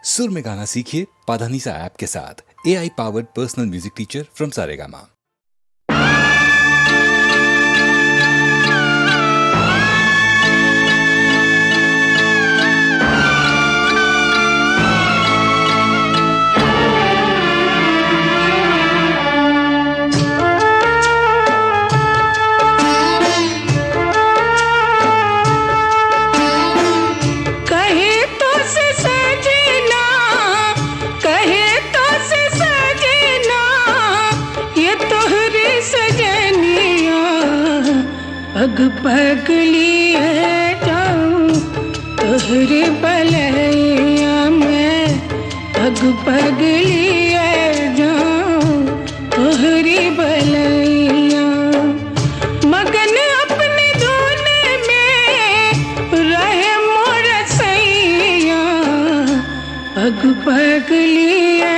सुर में गाना सीखिए पाधानीसा ऐप के साथ। AI powered personal music teacher from Saregama. पग पग लिए जाऊं तोहरे बलैया में, पग पग लिए जाऊं तोहरी बलैया। मगन अपने धुन में रहे मोर सैया, पग पग लिए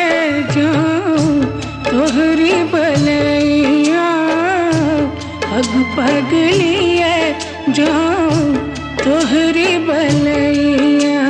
जाऊं तोहरी बलैया, पग पग लिए जाऊं तोहरी बलैया।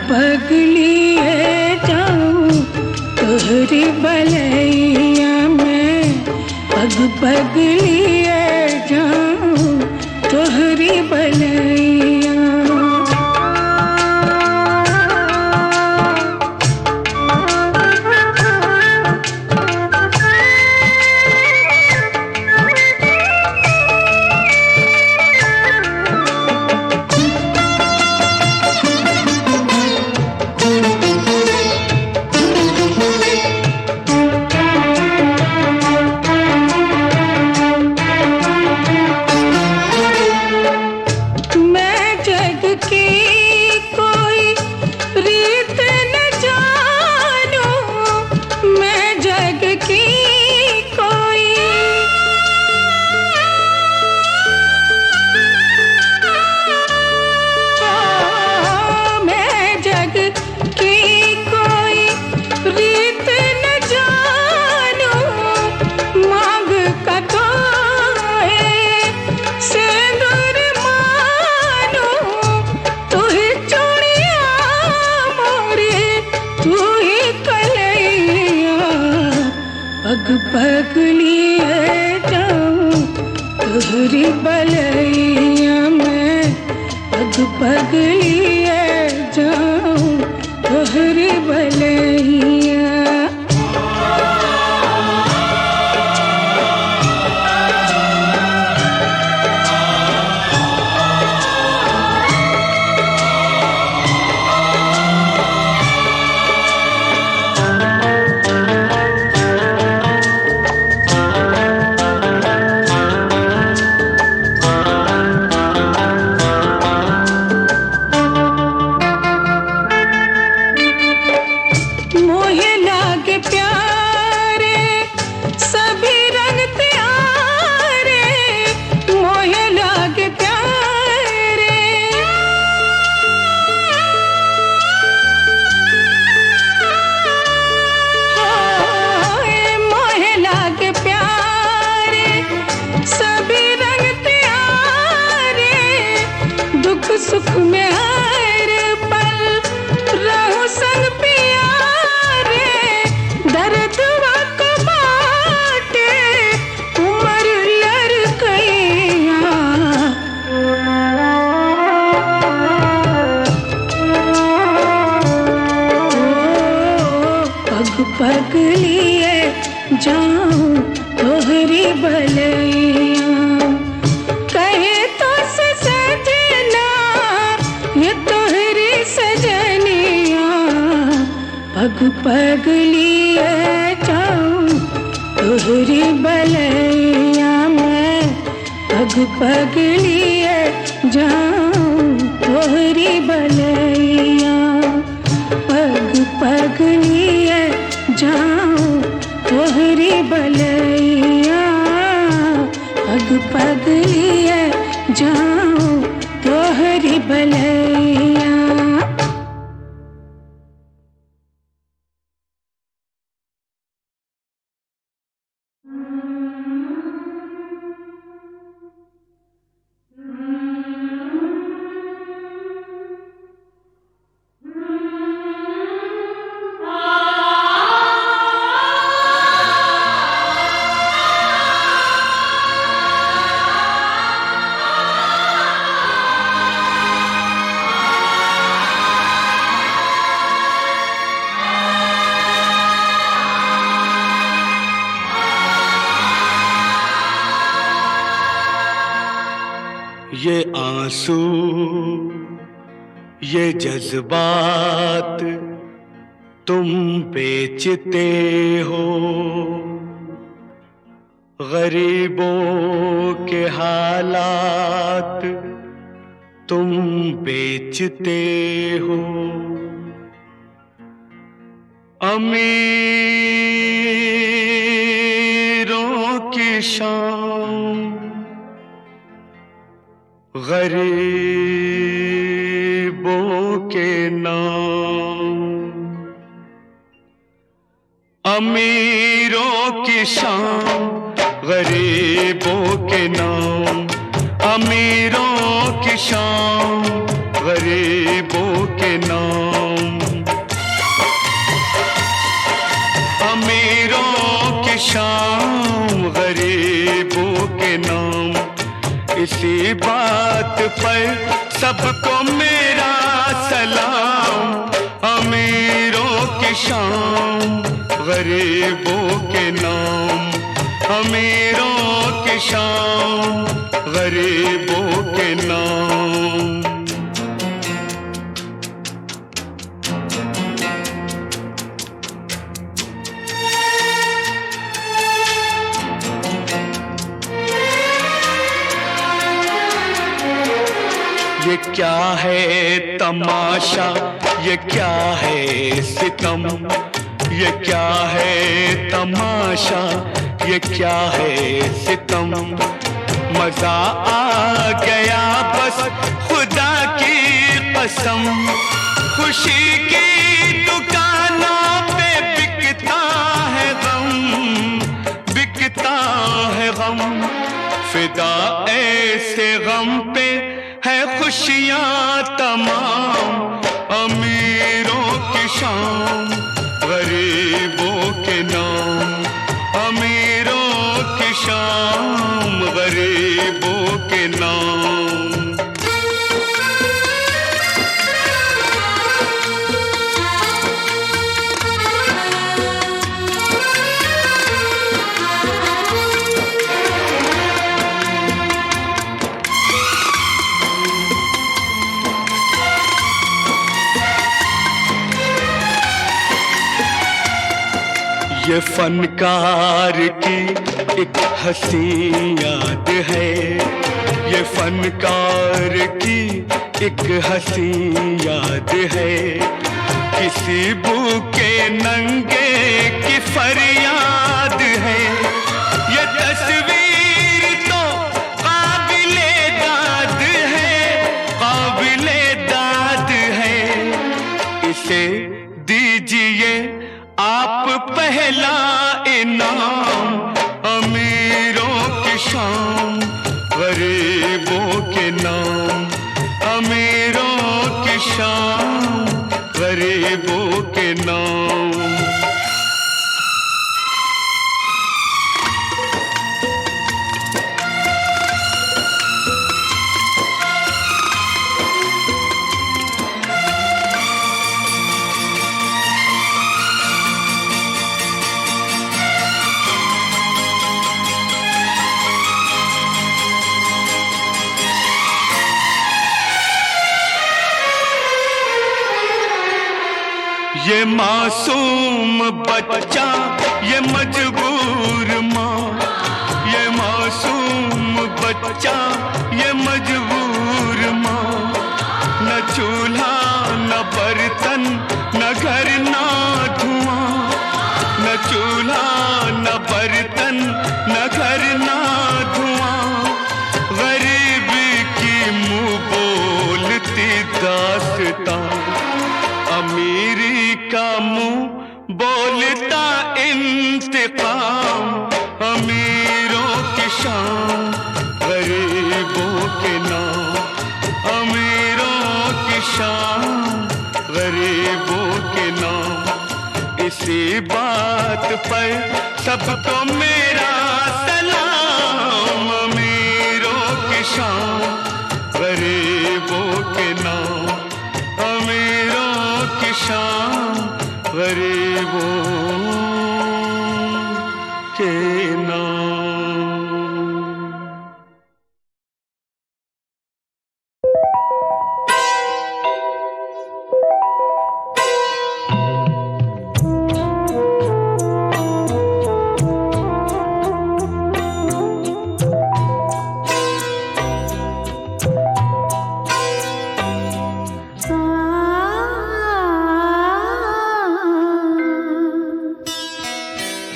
पग लिए जाऊं तोहरी बलैया में, पग पग लिए जाऊं तोहरी बलैया। पग पग लिए जाऊं तोहरी बलैया में, पग पग लिए जाऊं तोहरी बलैया। मोहे पगलिए जाऊं तोहरी बलैया। कहे तो सजना ये तोहरी सजनिया, पग पगलिए जाऊं तोहरी बलैया। मैं पग पगलिए जाऊं तोहरी बलैया, पग पगलिए जाऊं तोहरी बलैया, पग पगलिए जाऊं तोहरी बलैया। ये आंसू ये जज्बात तुम बेचते हो, गरीबों के हालात तुम बेचते हो। अमीरों की शान गरीबों के नाम, अमीरों की शान गरीबों के नाम, अमीरों की शान गरीबों के नाम, अमीरों की शान गरीबों के नाम। इसी बात पर सबको मेरा सलाम, अमीरों की शान गरीबों के नाम, अमीरों की शान गरीबों के नाम। ये क्या है तमाशा, ये क्या है सितम, ये क्या है तमाशा, ये क्या है सितम। मजा आ गया बस खुदा की कसम, खुशी की दुकानों पे बिकता है गम, बिकता है गम। फिदा ऐसे गम पे है खुशियां तमाम, अमीरों की शान गरीबों के नाम, अमीरों की शान गरीबों के नाम। ये फनकार की एक हंसी याद है, ये फनकार की एक हंसी याद है। किसी भूखे नंगे की फरियाद है, ये तस्वीर तो काबिले दाद है, काबिले दाद है। इसे दीजिए आप पहला इनाम, अमीरों की शान गरीबों के नाम, अमीरों की शान गरीबों के नाम। मासूम बच्चा, ये मजबूर माँ, ये मासूम बच्चा, ये मजबूर माँ। न चूल्हा न बर्तन, न घर न धुआं, न चूल्हा न बर्तन, न घर न धुआं। गरीबी की मुंह बोलती दास्तां, अमीरी का मुंह बोलता इंतकाम। अमीरों की शान, गरीबों के नाम, अमीरों की शान, गरीबों के नाम। इसी बात पर सबको मेरा सलाम। अमीरों की शान, गरीबों के नाम, अमीरों की शान, गरीबों के नाम।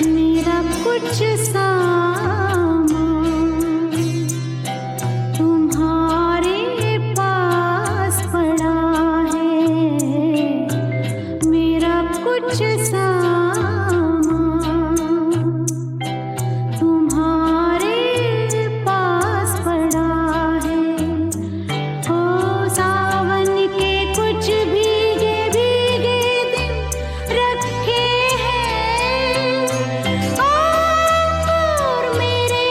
मेरा कुछ सामान तुम्हारे पास पड़ा है, मेरा कुछ सामान तुम्हारे पास पड़ा है। ओ सावन के कुछ भीगे भीगे दिन रखे हैं, और मेरे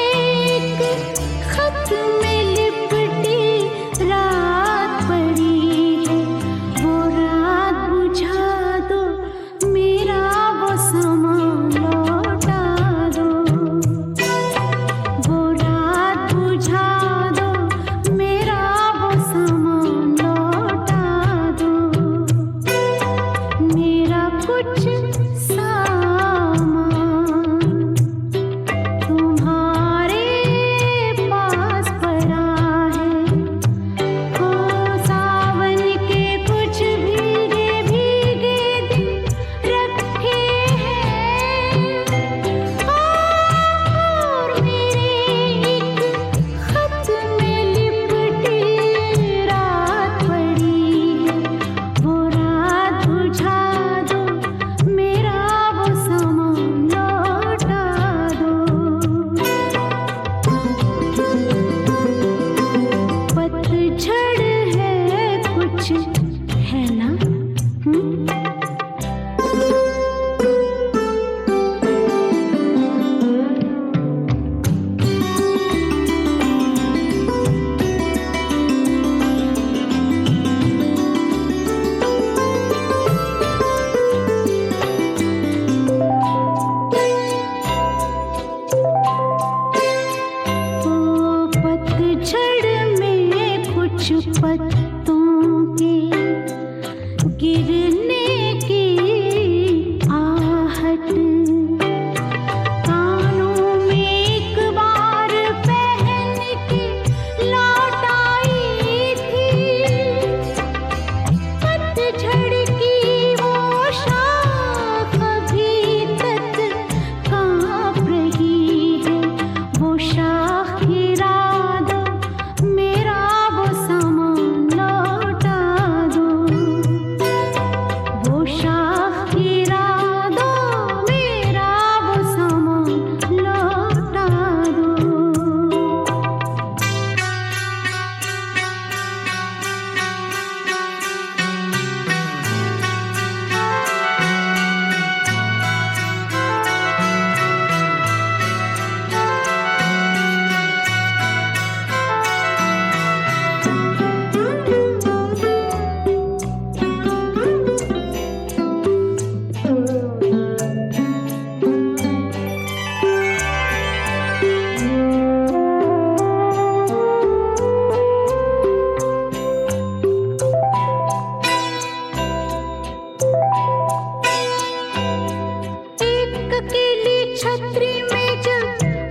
छतरी में जब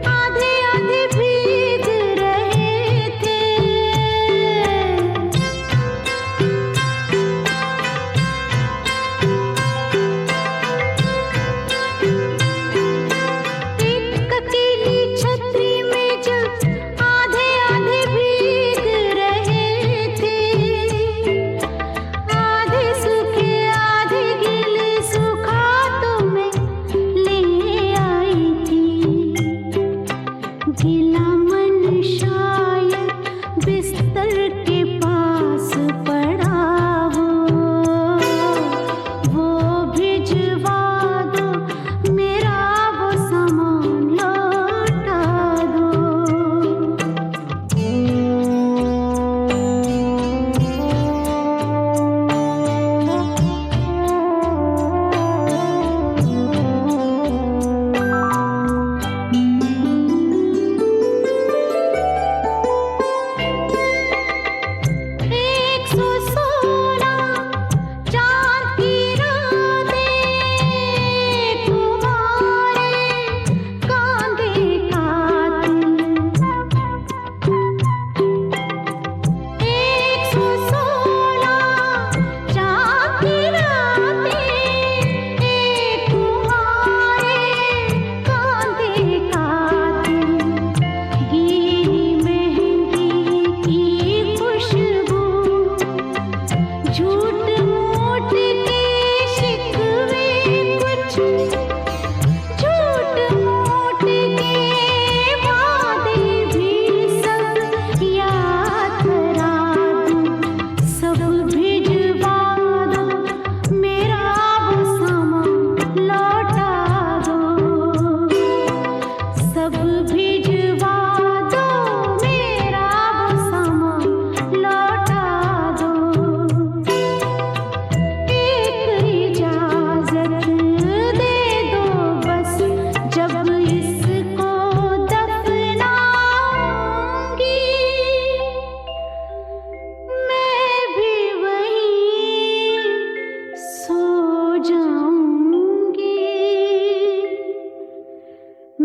आधे आधे भीग रहे थे, एक अकेली छतरी में जब आधे आधे भीग रहे थे, आधे सूखे आधे गीले, सूखा तो मैं ले आई थी। गीला मन शायद बिस्तर के पास पड़ा हो, वो भिजवा दो, मेरा वो सामान लौटा दो। एक सौ सोलह चांद की रातें तुम्हारे कांधे कातिल, 116 चांद की रातें तुम्हारे कांधे कातिल, गीली मेहंदी की खुशबू, झूठ मूठ के शिकवे कुछ, झूठ मूठ के वादे भी सब याद करा दूं, सब भिजवा दो, मेरा वो सामान लौटा दो। सब भिजवा दो, मेरा वो सामान लौटा दो। एक इजाजत दे दो बस, जब इसको दफनाऊंगी, मैं भी वहीं सो जाऊंगी,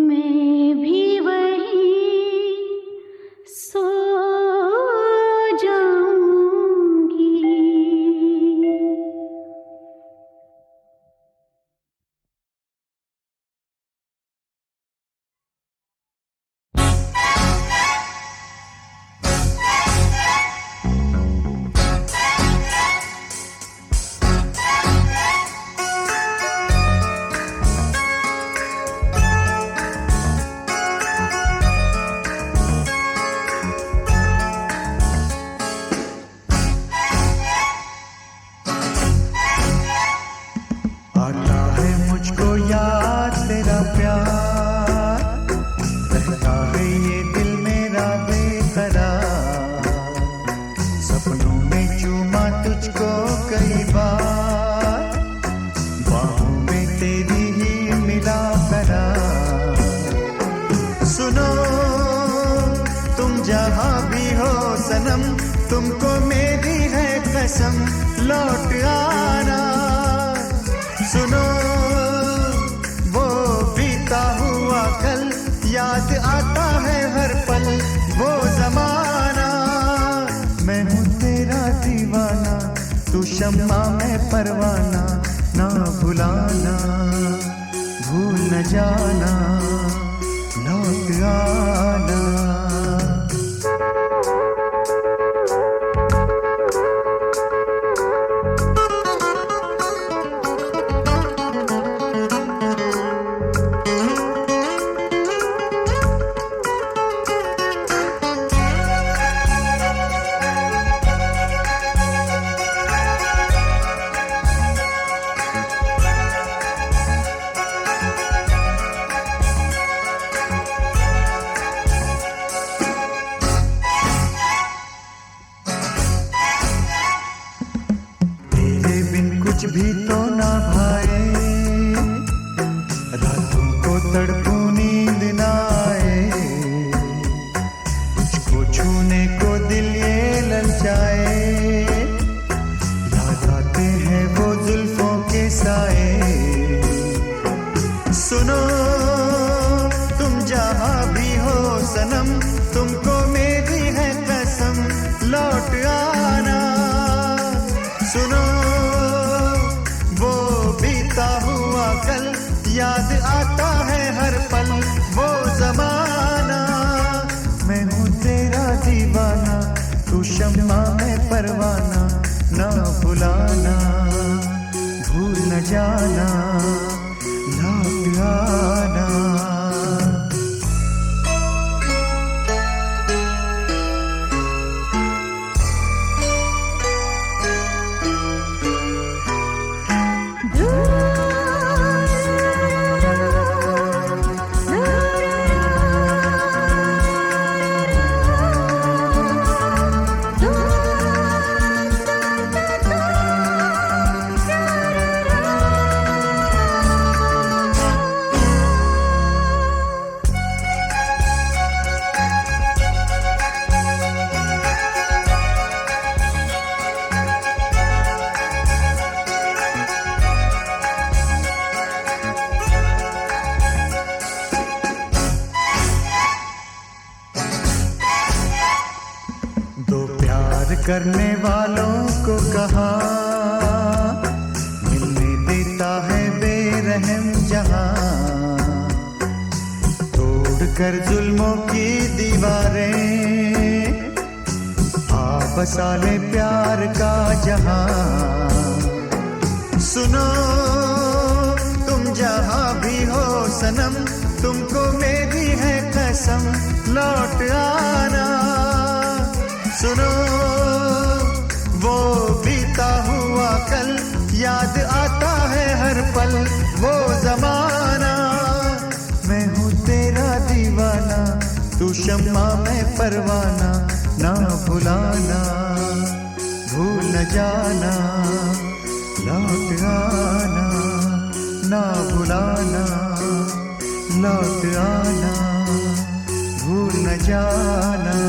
मैं भी वहीं सो जाऊंगी। आता है मुझको याद तेरा प्यार, रहता है ये दिल मेरा बेकरार, सपनों में चूमा तुझको कई बार, बाहों में तेरी ही मिला करार। सुनो तुम जहाँ भी हो सनम, तुमको मेरी है कसम, लौट आना। सुनो वो बीता हुआ कल, याद आता है हर पल वो जमाना। मैं हूँ तेरा दीवाना, तू शम्मा मैं परवाना, ना भुलाना भूल न जाना, लौट आना। सनम तुमको मेरी है कसम लौट आना सुनो वो बीता हुआ कल याद आता है हर पल वो जमाना मैं हूँ तेरा दीवाना तू शम्मा मैं परवाना ना भुलाना भूल न जाना लौट आना करने वालों को कहा मिलने देता है बेरहम जहां तोड़ कर जुल्मों की दीवारें आ बसा ले प्यार का जहां सुनो तुम जहां भी हो सनम तुमको मेरी है कसम लौट आना सुनो वो बीता हुआ कल याद आता है हर पल वो जमाना मैं हूँ तेरा दीवाना तू शम्मा मैं परवाना ना भुलाना भूल न जाना लौट आना ना भुलाना लौट आना भूल न जाना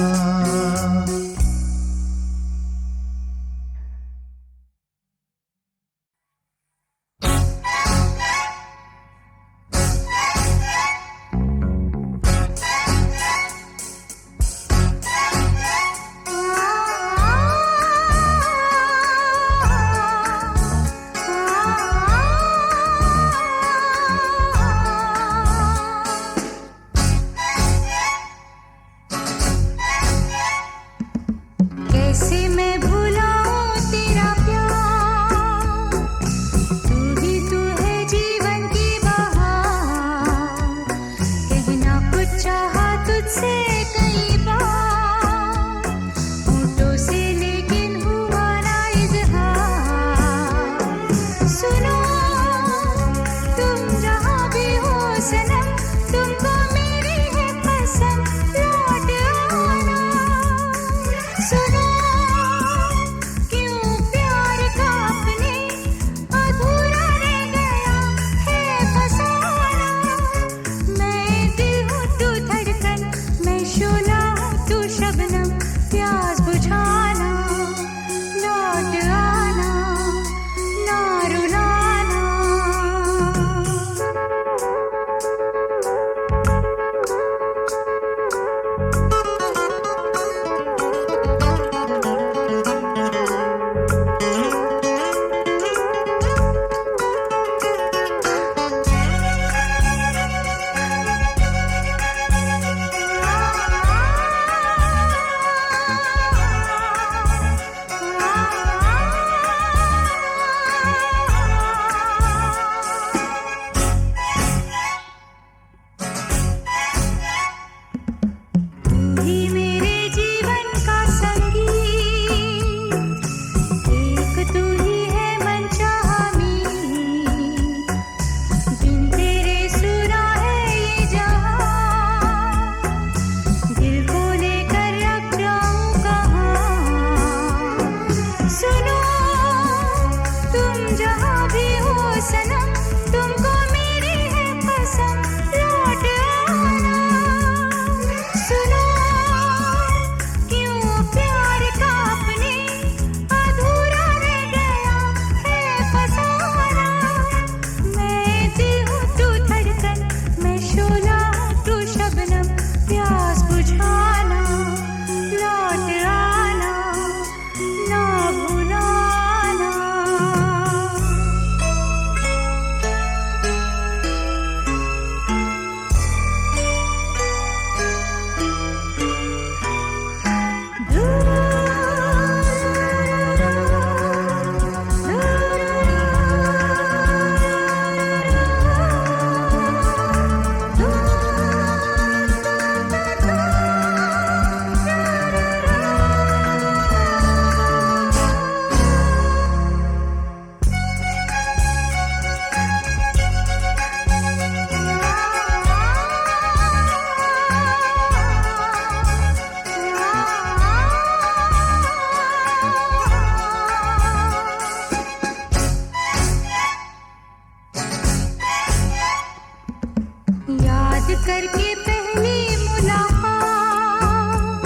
करके पहली मुलाकात,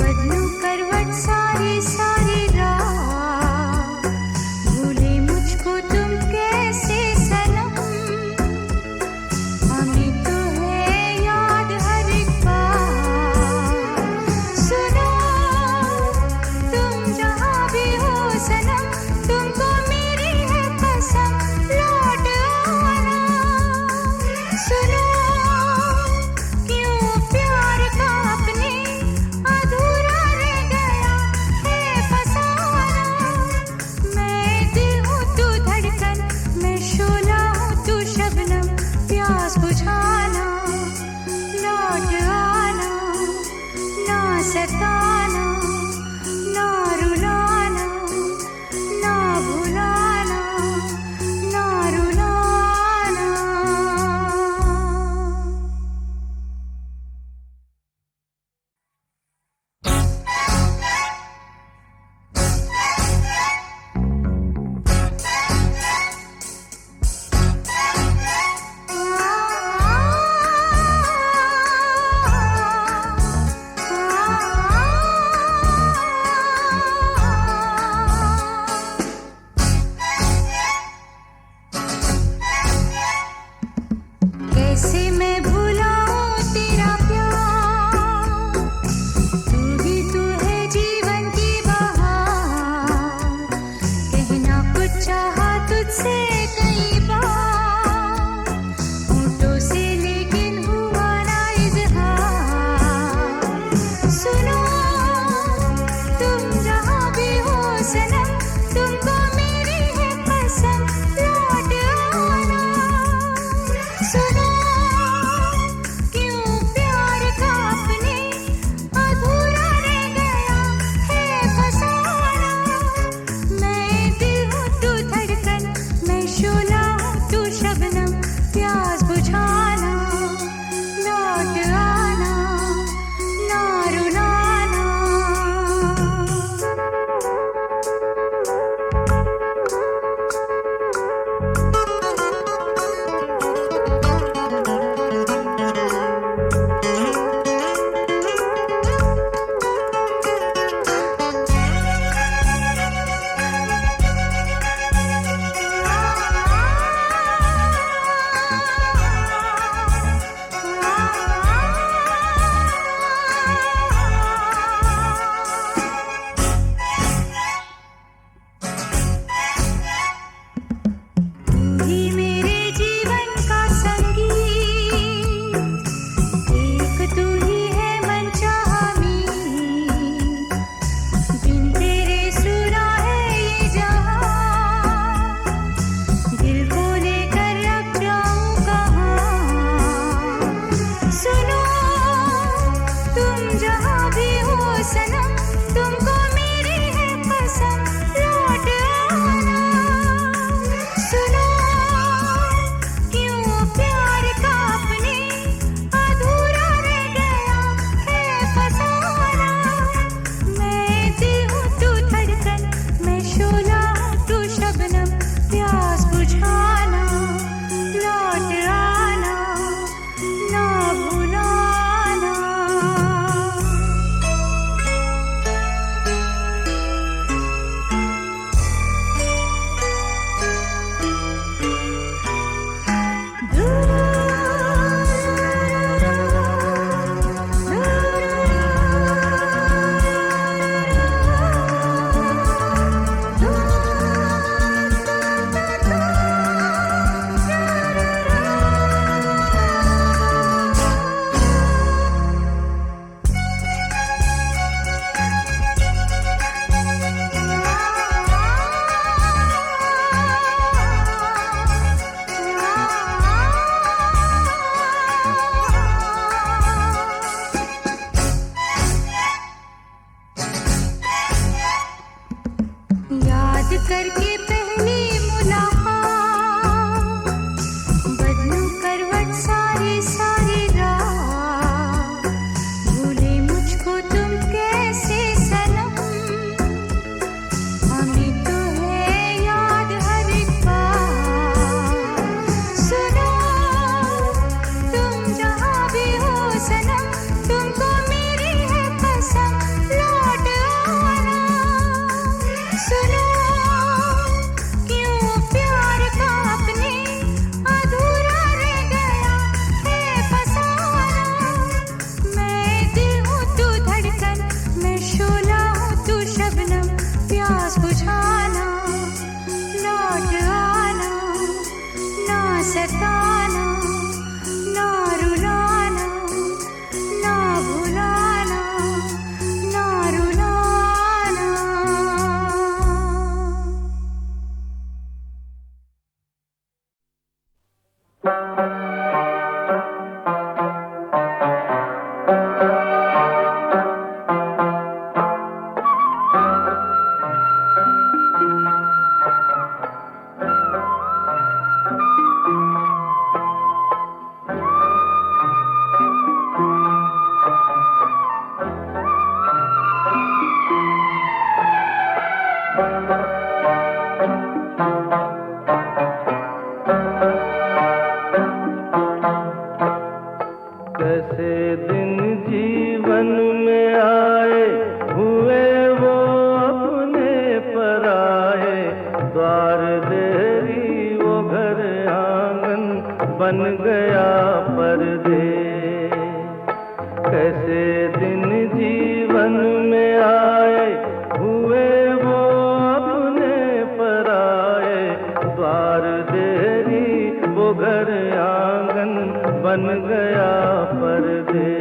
बदलूं करवट सारी सारी रात, भूले मुझको तुम कैसे सनम, हमें तो है याद हर एक बात। सुनो तुम जहाँ भी हो सनम, तुमको मेरी है कसम, लौट आना। सुनो क्यों प्यार का अपने अधूरा रह गया है फसाना। मैं दिल हूँ तू धड़कन, मैं शोला हूँ तू शबनम, प्यास बुझाना, लौट आना, ना सताना, ना रुलाना, ना भुलाना, ना रुलाना। कैसे मैं भुलाऊं तेरा प्यार, तू ही तू है जीवन की बहार, कहना कुछ चाहा तुझसे कई बार, होठों से लेकिन हुआ ना इज़हार। सुनो तुम जहाँ भी हो सनम, तुमको मेरी है कसम, लौट आना। सुनो क्यों प्यार का अपने अधूरा रह गया है फसाना। मैं दिल हूँ तू धड़कन, मैं शोला हूँ तू शबनम, प्यास बुझाना, लौट आना, ना रुलाना। तू ही मेरे जीवन का संगीत, एक तू ही है मनचाहा मीत, बिन तेरे सुना है ये जहां, दिल को लेकर अब जाऊं कहाँ। सुनो तुम जहाँ भी हो सनम, तुमको मेरी है कसम, लौट आना। सुनो क्यों प्यार का अपने अधूरा रह गया है फसाना। मैं दिल हूँ तू धड़कन, मैं शोला हूँ तू शबनम, प्यास बुझाना, लौट आना, ना भुलाना। याद करके पहली मुलाकात, बदलूं करवट सारी सारी रात, भूले मुझको तुम कैसे सनम, हमें तो है याद हर एक बात। सुनो तुम कैसे दिन जीवन में आए, हुए वो अपने पराए। द्वार देरी वो घर आंगन, बन गया परदेस। कैसे दिन जीवन में आए, हुए वो अपने पराए। द्वार देरी वो घर आंगन, बन गया परदेस।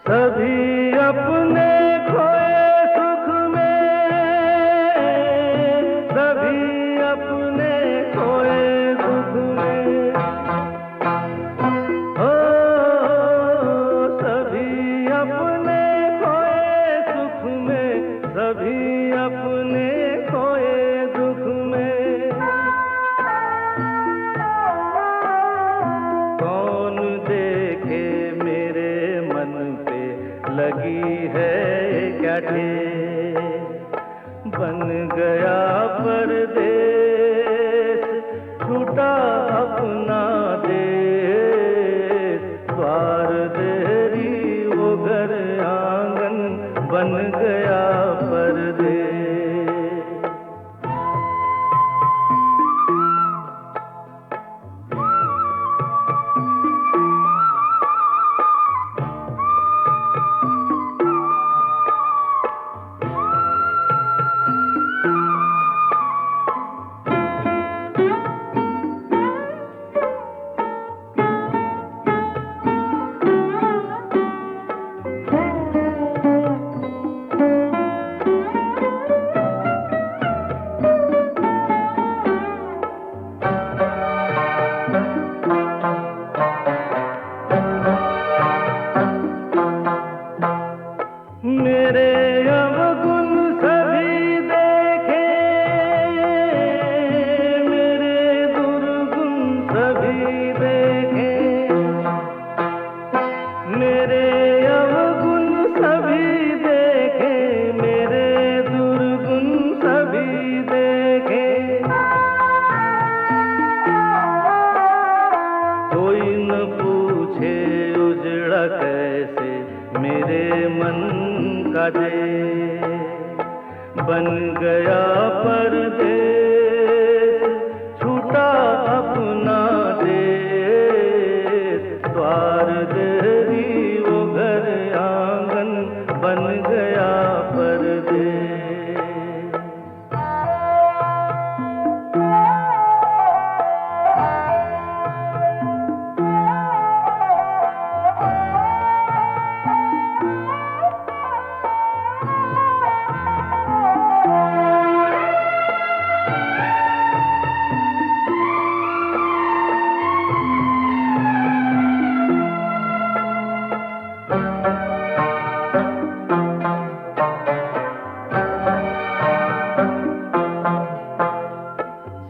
सभी अपने खोए सुख में, सभी अपने खोए दुख में। ओ सभी अपने खोए सुख में, सभी अपने खोए दुख में। कौन देखे मेरे मन पे लगी है क्या ठेस। बन गया परदेस, छूटा अपना देश। द्वार देरी वो घर आंगन, बन गया परदेस। मेरे अवगुण सभी देखे, मेरे दुर्गुण सभी देखे। मेरे अवगुण सभी देखे, मेरे दुर्गुण सभी देखे। कोई न पूछे उजड़ा कैसे मेरे मन का देश। बन गया परदेस, छूटा अपना देश। द्वार देरी वो घर आंगन, बन गया परदेस।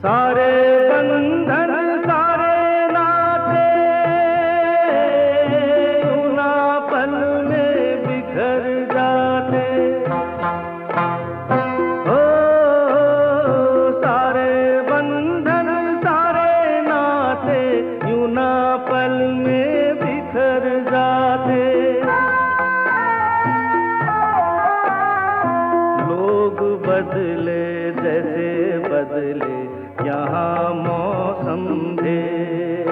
सारे बंधन सारे नाते, यूं पल में बिखर जाते। ओ सारे बंधन सारे नाते, यूं पल में बिखर जाते। लोग बदले जैसे बदले यहाँ मौसम देश।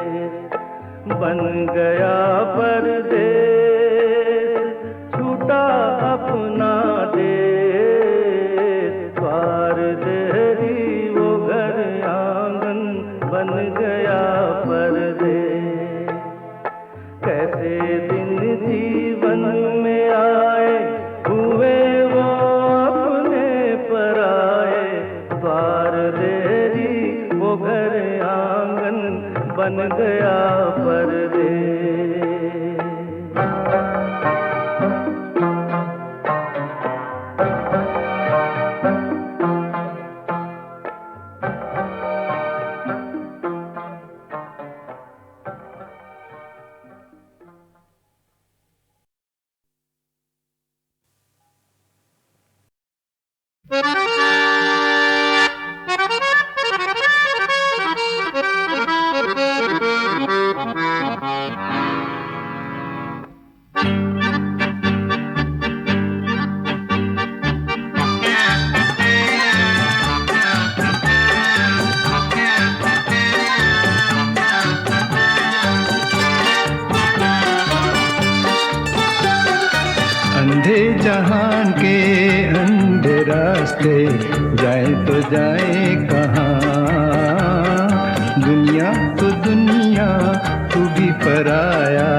बन गया परदेस, छूटा अपना देश। द्वार देरी वो घर आंगन, बन गया परदेस। कैसे दिन जीवन में आए, हुए वो अपने पराए। द्वार देरी वो घर आंगन, बन गया परदेस। अंधे जहान के अंधे रास्ते जाए तो जाए कहाँ। दुनिया तो दुनिया तू भी पराया,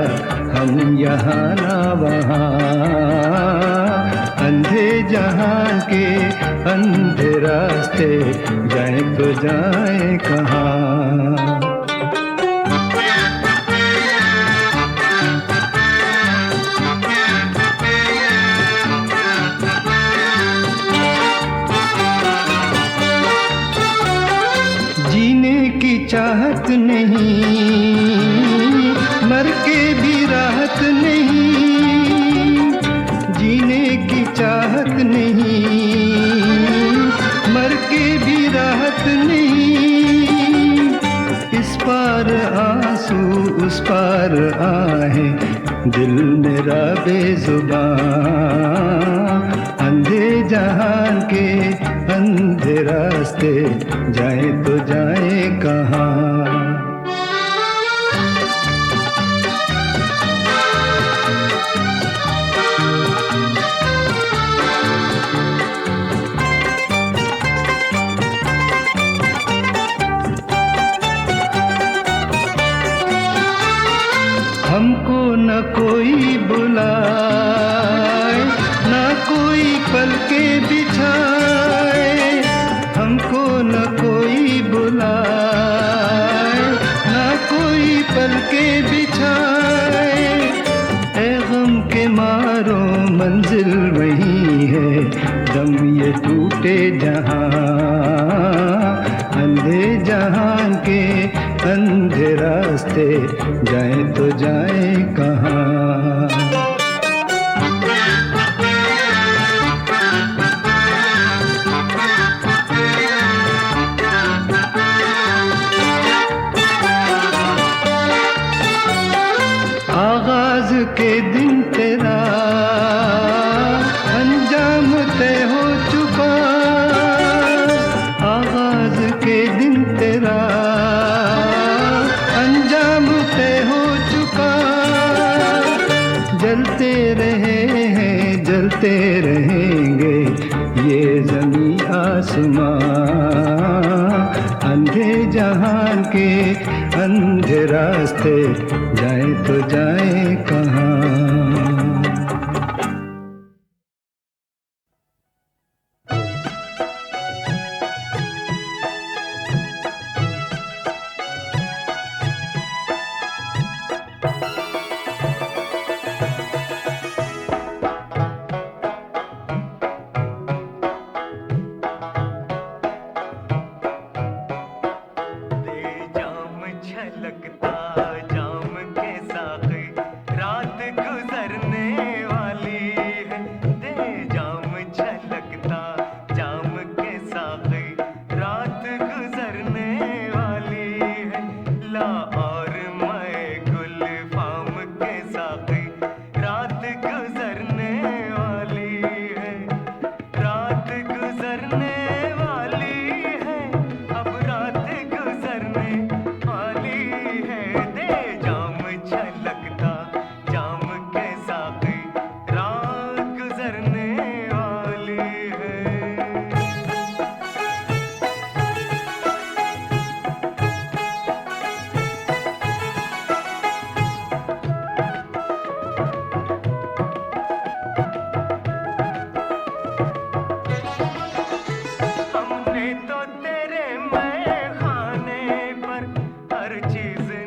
हम यहाँ ना वहाँ। अंधे जहान के अंधे रास्ते जाए तो जाए कहाँ। चाहत नहीं, मर के भी राहत नहीं। जीने की चाहत नहीं, मर के भी राहत नहीं। इस पार आंसू उस पार आहे, दिल मेरा बेजुबान। अंधे जहान के अंधे रास्ते जाए तो जाए कहाँ। हमको न कोई बुलाए, न कोई पलके बिछाए। हमको न कोई बुलाए, न कोई पलके बिछाए। ऐ गम के मारो मंजिल वही है, दम ये टूटे जहां। अंधे जहान के अंधे रास्ते जाए तो जाए कहाँ। आगाज के दिन तेरा अंजाम तय हो चुका। आगाज के दिन तेरा अंजाम तय हो चुका। जलते रहे हैं जलते रहेंगे ये ज़मीं आसमां। अंधे जहान के अंधे रास्ते जाए तो जाए कहाँ।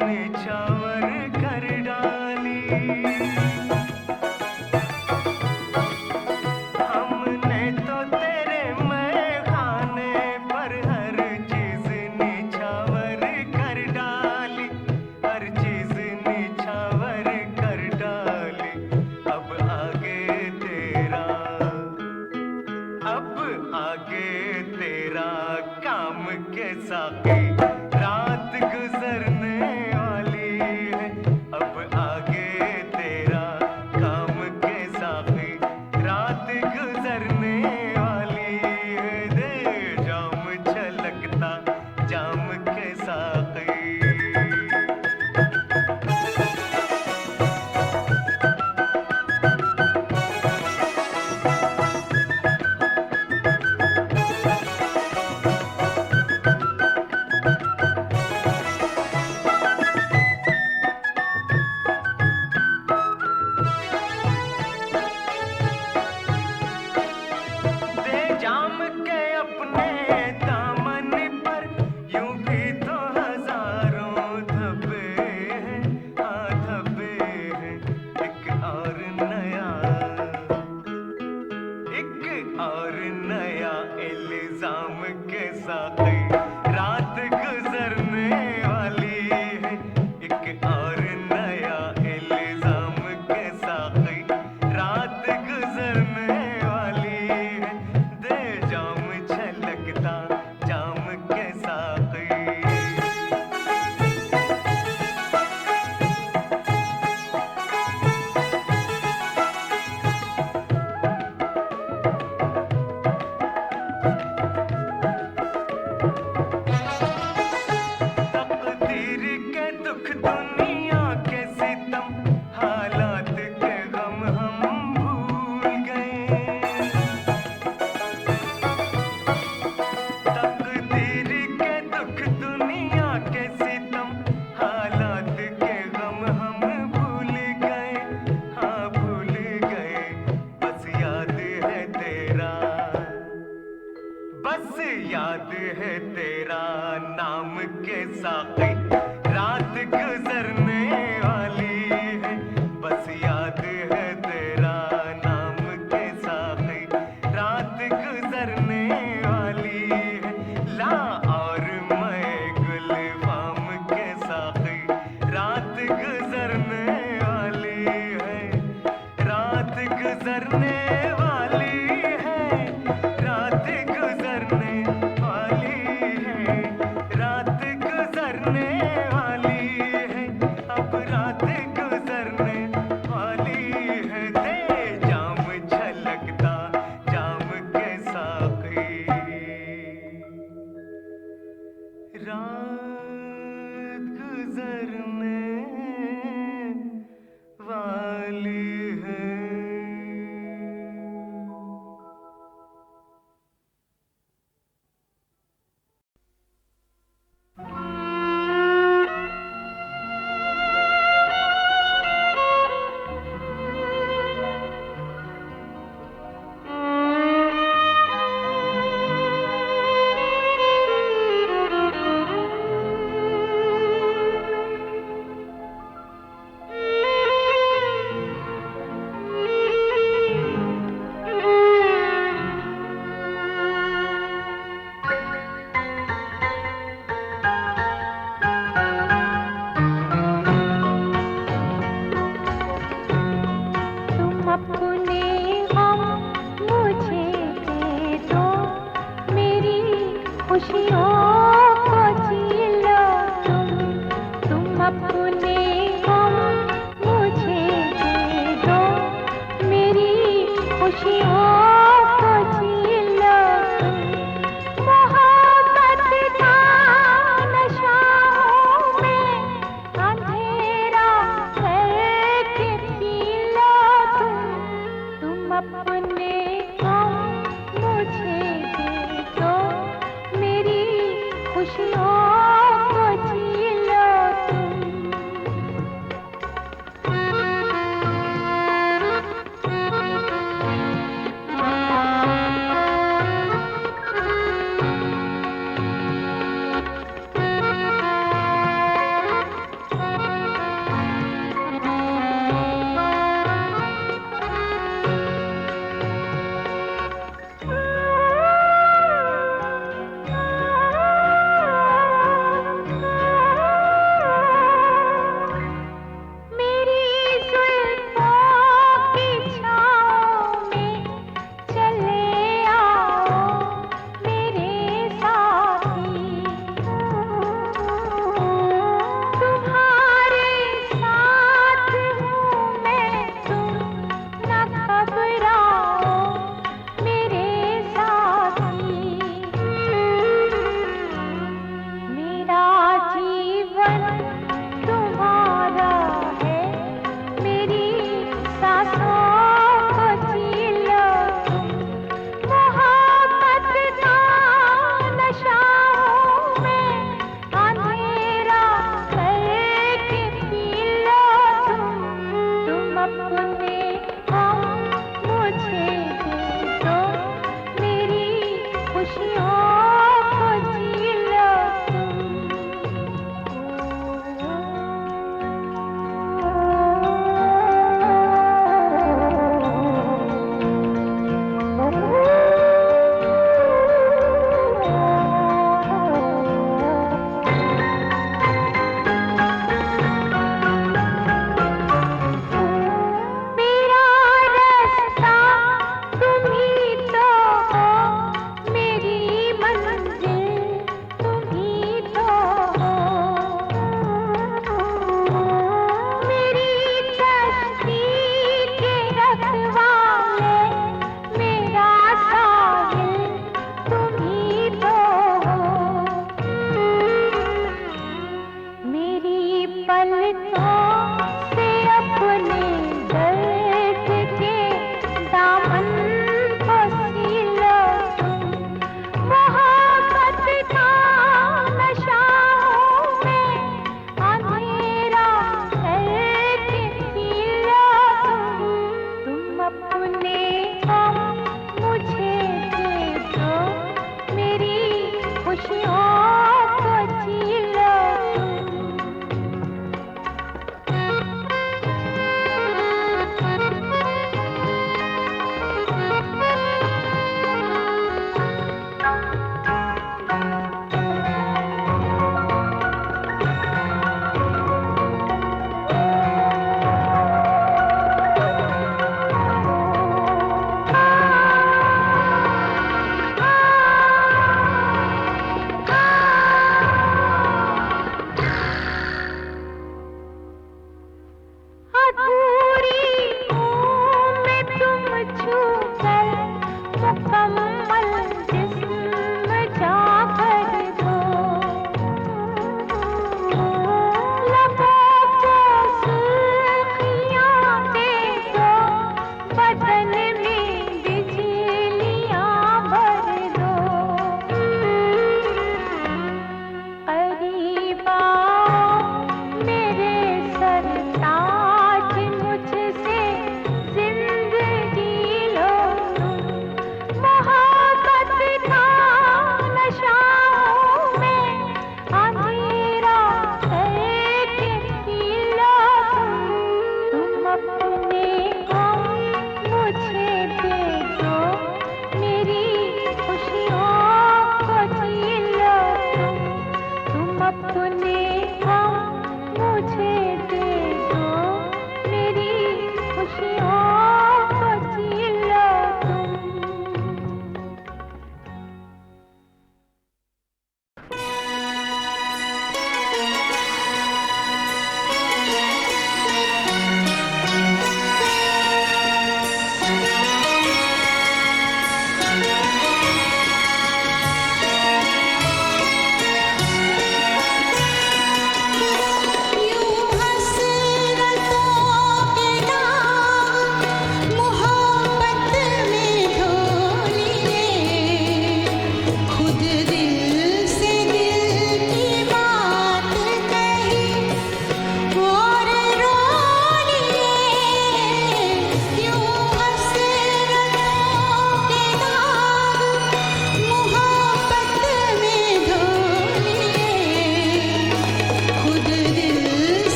निछावर कर डाली। हमने तो तेरे मैखाने पर हर चीज निछावर कर डाली, हर चीज निछावर कर डाली। अब आगे तेरा, अब आगे तेरा काम के साकी रात गुजरने वाली है। अब आगे तेरा काम के साकी रात गुजरने वाली है। दे जाम छलकता जाम के साकी। दे जाम के अपने दामन पर, यूं भी तो हजारों धब्बे हैं, हाँ धब्बे हैं। एक और नया, एक और नया इल्जाम के साथ रात गुजरने वाली है। एक और नया इल्जाम के साथ रात गुजरने वाली है। दे जाम छलकता जाम के साकी। तकदीर के दुख दुनिया के सितम, हालात के गम हम भूल गए। तकदीर के दुख दुनिया के सितम, हालात के गम हम भूल गए, हाँ भूल गए। बस याद है तेरा, बस याद है तेरा नाम के साकी रात गुजरने वाली है। बस याद है तेरा नाम के साकी रात गुजरने वाली है। ला और मैं गुलफाम के साकी रात गुजरने वाली है, रात गुजरने वाली है, रात गुजरने वाली है, रात गुजरने वाली है। अब रात गुजरने वाली है। दे जाम छलकता जाम के साकी। रात गुजरने वाली है। खुशियों को जी लो तुम। पलकों से अपने दर्द के दामन को सी लो तुम। मोहब्बत का नशा हूँ मैं, अंधेरा करके पी लो तुम अपने गम मुझे दे दो, मेरी खुशियों को जी लो तुम।